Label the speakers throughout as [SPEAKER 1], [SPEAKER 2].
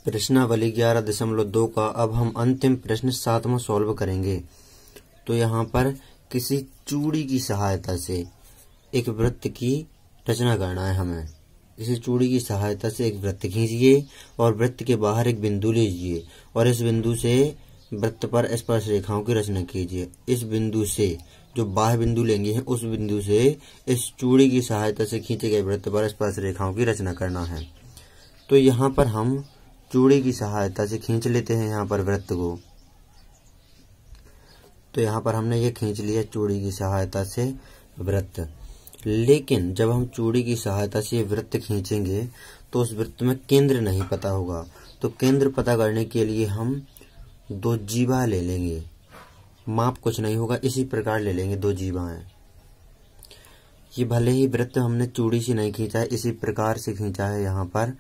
[SPEAKER 1] प्रश्नावली 11.2 का अब हम अंतिम प्रश्न 7वां सॉल्व करेंगे। तो यहाँ पर किसी चूड़ी की सहायता से एक वृत्त की रचना करना है हमें। किसी चूड़ी की सहायता से एक वृत्त खींचिए और वृत्त के बाहर एक बिंदु लीजिए और इस बिंदु से वृत्त पर स्पर्श रेखाओं की रचना कीजिए। इस बिंदु से जो बाह्य बिंदु लेंगे हैं उस बिंदु से इस चूड़ी की सहायता से खींचे गए वृत्त पर स्पर्श रेखाओं की रचना करना है। तो यहाँ पर हम चूड़ी की सहायता से खींच लेते हैं यहाँ पर वृत्त को। तो यहाँ पर हमने ये खींच लिया चूड़ी की सहायता से वृत्त। लेकिन जब हम चूड़ी की सहायता से ये वृत्त खींचेंगे तो उस वृत्त में केंद्र नहीं पता होगा। तो केंद्र पता करने के लिए हम दो जीवा ले लेंगे। माप कुछ नहीं होगा, इसी प्रकार ले लेंगे दो जीवाएं। ये भले ही वृत्त हमने चूड़ी से नहीं खींचा है, इसी प्रकार से खींचा है यहाँ पर,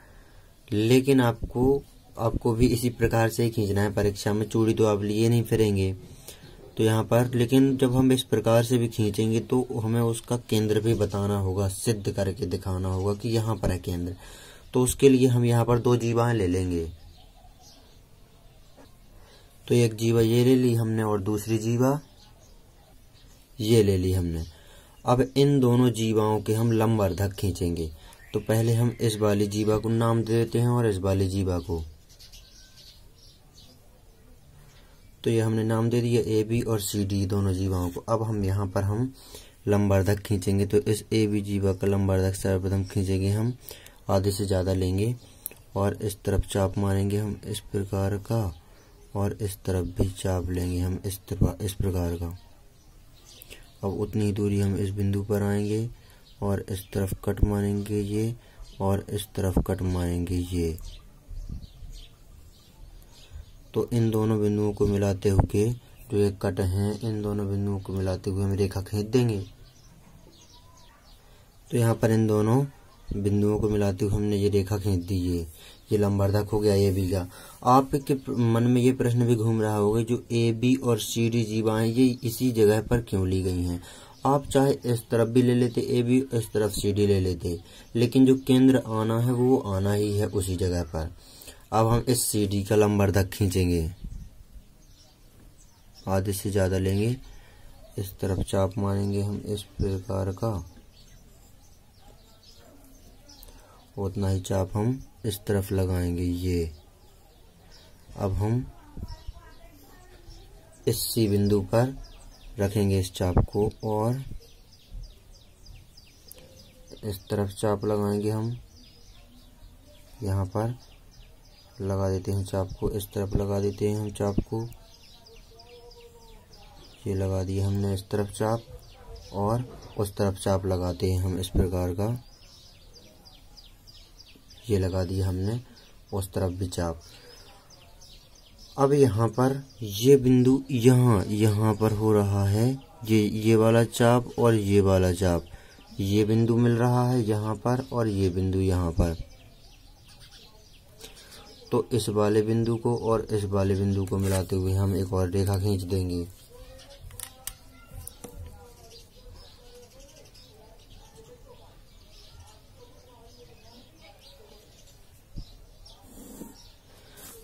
[SPEAKER 1] लेकिन आपको भी इसी प्रकार से ही खींचना है। परीक्षा में चूड़ी तो आप लिए नहीं फिरेंगे। तो यहाँ पर लेकिन जब हम इस प्रकार से भी खींचेंगे तो हमें उसका केंद्र भी बताना होगा, सिद्ध करके दिखाना होगा कि यहाँ पर है केंद्र। तो उसके लिए हम यहाँ पर दो जीवाएं ले लेंगे। तो एक जीवा ये ले ली हमने और दूसरी जीवा ये ले ली हमने। अब इन दोनों जीवाओं के हम लंबवर्धक खींचेंगे। तो पहले हम इस वाली जीवा को नाम दे देते हैं और इस वाली जीवा को। तो ये हमने नाम दे दिया ए बी और सी डी दोनों जीवाओं को। अब हम यहाँ पर हम लंबवर्धक खींचेंगे। तो इस ए बी जीवा का लंबवर्धक सर्वप्रथम खींचेंगे हम, आधे से ज़्यादा लेंगे और इस तरफ चाप मारेंगे हम इस प्रकार का और इस तरफ भी चाप लेंगे हम इस प्रकार का। अब उतनी दूरी हम इस बिंदु पर आएंगे और इस तरफ कट मारेंगे ये और इस तरफ कट मारेंगे ये। तो इन दोनों बिंदुओं को मिलाते हुए जो ये कट हैं, इन दोनों बिंदुओं को मिलाते हुए हम रेखा खींच देंगे। तो यहाँ पर इन दोनों बिंदुओं को मिलाते हुए हमने ये रेखा खींच दी। ये लंबवर्धक हो गया ए बी का। आपके मन में ये प्रश्न भी घूम रहा होगा, जो ए बी और सी डी जीवाएं ये इसी जगह पर क्यों ली गई हैं। आप चाहे इस तरफ भी ले लेते ए बी, इस तरफ सी डी ले लेते, लेकिन जो केंद्र आना है वो आना ही है उसी जगह पर। अब हम इस सी डी का लंबवर्धक खींचेंगे, आधे से ज़्यादा लेंगे, इस तरफ चाप मारेंगे हम इस प्रकार का, उतना ही चाप हम इस तरफ लगाएंगे ये। अब हम इस सी बिंदु पर रखेंगे इस चाप को और इस तरफ चाप लगाएंगे हम, यहाँ पर लगा देते हैं चाप को, इस तरफ लगा देते हैं हम चाप को, ये लगा दिया हमने इस तरफ चाप और उस तरफ चाप लगाते हैं हम इस प्रकार का, ये लगा दिया हमने उस तरफ भी चाप। अब यहाँ पर ये बिंदु यहाँ पर हो रहा है, ये वाला चाप और ये वाला चाप, ये बिंदु मिल रहा है यहाँ पर और ये बिंदु यहाँ पर। तो इस वाले बिंदु को और इस वाले बिंदु को मिलाते हुए हम एक और रेखा खींच देंगे।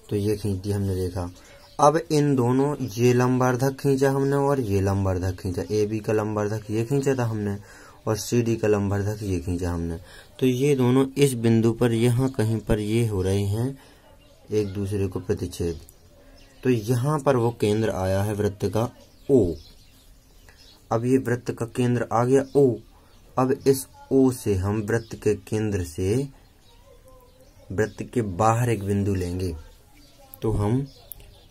[SPEAKER 1] तो ये खींच दी हमने रेखा। अब इन दोनों, ये लंबवर्धक खींचा हमने और ये लंबवर्धक खींचा, ए बी का लंबवर्धक ये खींचा था हमने और सी डी का लंबवर्धक ये खींचा हमने। तो ये दोनों इस बिंदु पर यहाँ कहीं पर ये हो रहे हैं एक दूसरे को प्रतिच्छेद। तो यहाँ पर वो केंद्र आया है वृत्त का ओ। अब ये वृत्त का केंद्र आ गया ओ। अब इस ओ से हम वृत्त के केंद्र से वृत्त के बाहर एक बिंदु लेंगे। तो हम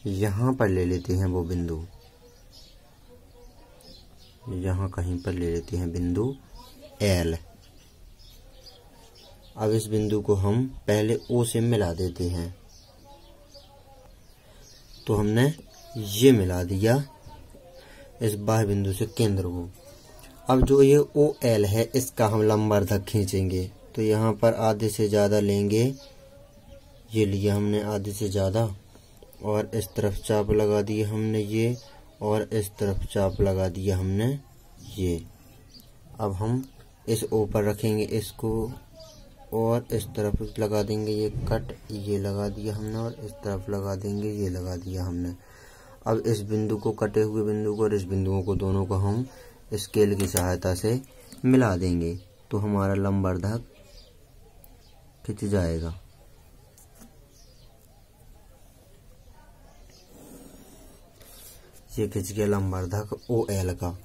[SPEAKER 1] यहाँ पर ले लेते हैं वो बिंदु, यहाँ कहीं पर ले लेते हैं बिंदु एल। अब इस बिंदु को हम पहले ओ से मिला देते हैं। तो हमने ये मिला दिया इस बाह्य बिंदु से केंद्र को। अब जो ये ओ एल है इसका हम लंबवर्धक खींचेंगे। तो यहाँ पर आधे से ज़्यादा लेंगे, ये लिया हमने आधे से ज़्यादा और इस तरफ चाप लगा दिया हमने ये और इस तरफ चाप लगा दिया हमने ये। अब हम इस ओ पर रखेंगे इसको और इस तरफ लगा देंगे ये कट, ये लगा दिया हमने, और इस तरफ लगा देंगे, ये लगा दिया हमने। अब इस बिंदु को, कटे हुए बिंदु को और इस बिंदुओं को दोनों को हम स्केल की सहायता से मिला देंगे तो हमारा लंबवर्धक खिंच जाएगा। ये खिंच गया लंबवर्धक OL का।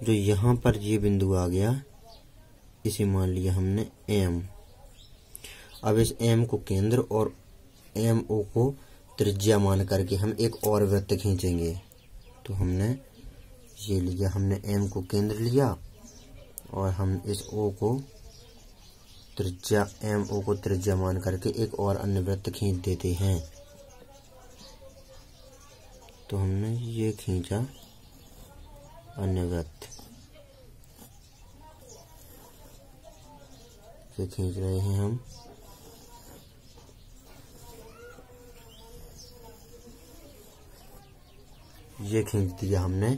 [SPEAKER 1] जो यहाँ पर ये बिंदु आ गया, इसे मान लिया हमने M। अब इस M को केंद्र और MO को त्रिज्या मान करके हम एक और वृत्त खींचेंगे। तो हमने ये लिया, हमने M को केंद्र लिया और हम इस O को त्रिज्या, MO को त्रिज्या मान करके एक और अन्य वृत्त खींच देते हैं। तो हमने ये खींचा अन्य वृत्त, ये खींच रहे हैं हम। ये खींच दिया हमने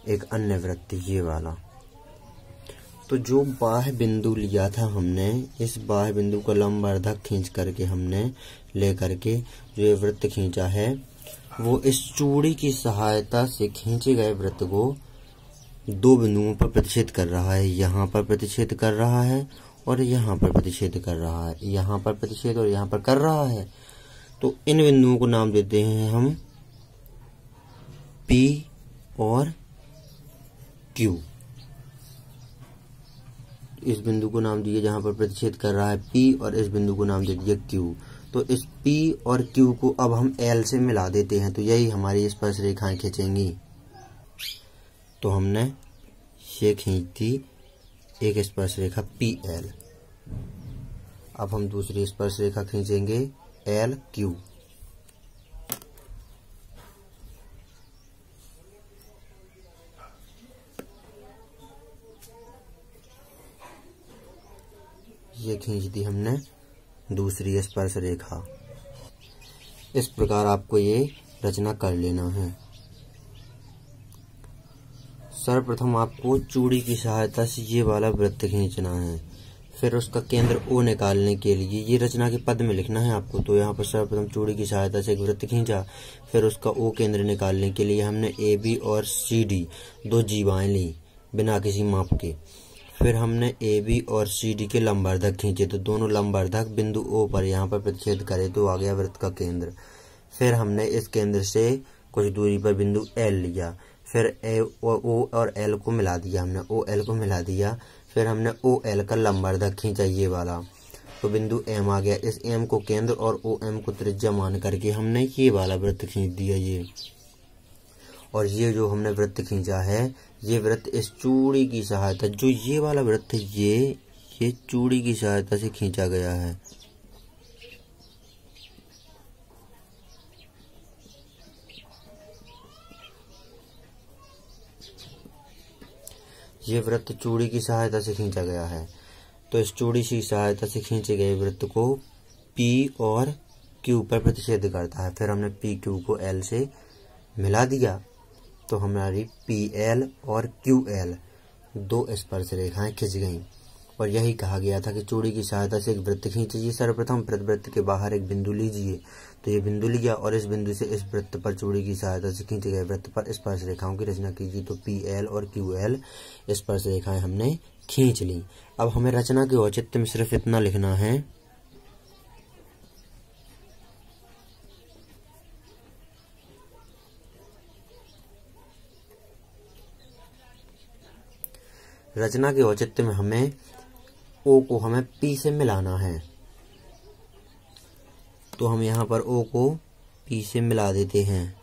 [SPEAKER 1] एक अन्य वृत्त, ये वाला। तो जो बाह्य बिंदु लिया था हमने, इस बाह्य बिंदु का लंबवर्धक खींच करके हमने ले करके जो ये वृत्त खींचा है, वो इस चूड़ी की सहायता से खींचे गए वृत्त को दो बिंदुओं पर प्रतिच्छेद कर रहा है। यहाँ पर प्रतिच्छेद कर रहा है और यहाँ पर प्रतिच्छेद कर रहा है, यहाँ पर प्रतिच्छेद और यहाँ पर कर रहा है। तो इन बिंदुओं को नाम देते हैं हम P और Q। इस बिंदु को नाम दिए जहां पर प्रतिच्छेद कर रहा है P, और इस बिंदु को नाम दे दिया Q। तो इस P और Q को अब हम L से मिला देते हैं, तो यही हमारी स्पर्श रेखाएं खींचेंगी। तो हमने ये खींच दी एक स्पर्श रेखा PL। अब हम दूसरी स्पर्श रेखा खींचेंगे LQ। ये खींच दी हमने दूसरी स्पर्श रेखा। इस प्रकार आपको ये रचना कर लेना है। सर्वप्रथम आपको चूड़ी की सहायता से ये वाला वृत्त खींचना है, फिर उसका केंद्र O निकालने के लिए ये रचना के पद में लिखना है आपको। तो यहाँ पर सर्वप्रथम चूड़ी की सहायता से एक वृत्त खींचा, फिर उसका O केंद्र निकालने के लिए हमने AB और CD दो जीवाएं ली बिना किसी माप के। फिर हमने AB और CD के लंबवर्धक खींचे, तो दोनों लंबवर्धक बिंदु O पर यहाँ पर प्रतिच्छेद करे तो आ गया वृत्त का केंद्र। फिर हमने इस केंद्र से कुछ दूरी पर बिंदु L लिया, फिर O और L को मिला दिया, हमने OL को मिला दिया। फिर हमने OL का लंबवर्धक खींचा, ये वाला, तो बिंदु M आ गया। इस M को केंद्र और OM को त्रिज्या मान करके हमने ये वाला वृत्त खींच दिया ये। और ये जो हमने वृत्त खींचा है, ये वृत्त इस चूड़ी की सहायता, जो ये वाला वृत्त है ये चूड़ी की सहायता से खींचा गया है। ये वृत्त चूड़ी की सहायता से खींचा गया है। तो इस चूड़ी की सहायता से खींचे गए वृत्त को P और Q पर प्रतिच्छेद करता है। फिर हमने PQ को L से मिला दिया, तो हमारी PL और QL दो स्पर्श रेखाएं खिंच गईं। और यही कहा गया था कि चूड़ी की सहायता से एक वृत्त खींचिए। सर्वप्रथम वृत्त के बाहर एक बिंदु लीजिए, तो ये बिंदु लिया और इस बिंदु से इस वृत्त पर चूड़ी की सहायता से खींचे गए वृत्त पर स्पर्श रेखाओं की रचना कीजिए। तो PL और QL स्पर्श रेखाएं हमने खींच ली। अब हमें रचना के औचित्य में सिर्फ इतना लिखना है, रचना के औचित्य में हमें O को हमें P से मिलाना है। तो हम यहाँ पर O को P से मिला देते हैं।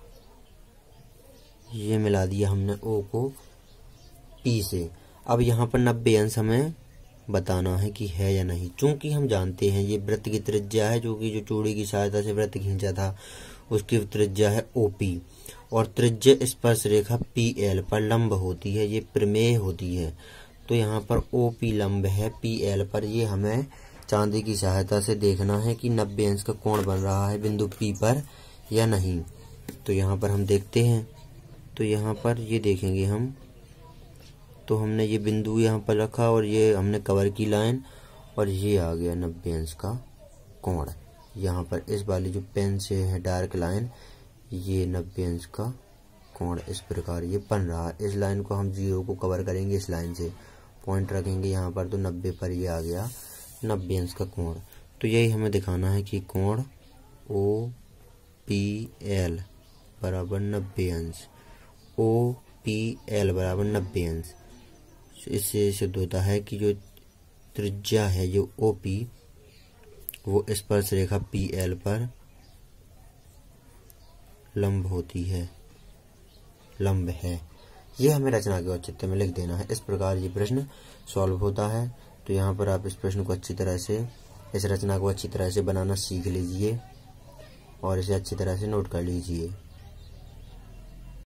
[SPEAKER 1] ये मिला दिया हमने O को P से। अब यहाँ पर 90 अंश हमें बताना है कि है या नहीं। चूंकि हम जानते हैं ये वृत्त की त्रिज्या है, जो कि जो चूड़ी की सहायता से वृत्त खींचा था उसकी त्रिज्या है OP, और त्रिज्या स्पर्श रेखा PL पर लंब होती है, ये प्रमेय होती है। तो यहाँ पर OP लंब है PL पर। ये हमें चांदी की सहायता से देखना है कि 90 अंश का कोण बन रहा है बिंदु P पर या नहीं। तो यहाँ पर हम देखते हैं, तो यहाँ पर ये देखेंगे हम, तो हमने ये बिंदु यहाँ पर रखा और ये हमने कवर की लाइन और ये आ गया 90 अंश का कोण। यहाँ पर इस वाली जो पेन से है डार्क लाइन, ये 90 अंश का कोण इस प्रकार ये बन रहा है। इस लाइन को हम 0 को कवर करेंगे, इस लाइन से पॉइंट रखेंगे यहाँ पर, तो 90 पर ये आ गया 90 अंश का कोण। तो यही हमें दिखाना है कि कोण OPL बराबर 90 अंश, OPL बराबर 90 अंश। इससे सिद्ध होता है कि जो त्रिज्या है जो OP वो स्पर्श रेखा PL पर लंब होती है, लंब है। ये हमें रचना के औचित्य में लिख देना है। इस प्रकार ये प्रश्न सॉल्व होता है। तो यहाँ पर आप इस प्रश्न को अच्छी तरह से, इस रचना को अच्छी तरह से बनाना सीख लीजिए और इसे अच्छी तरह से नोट कर लीजिए।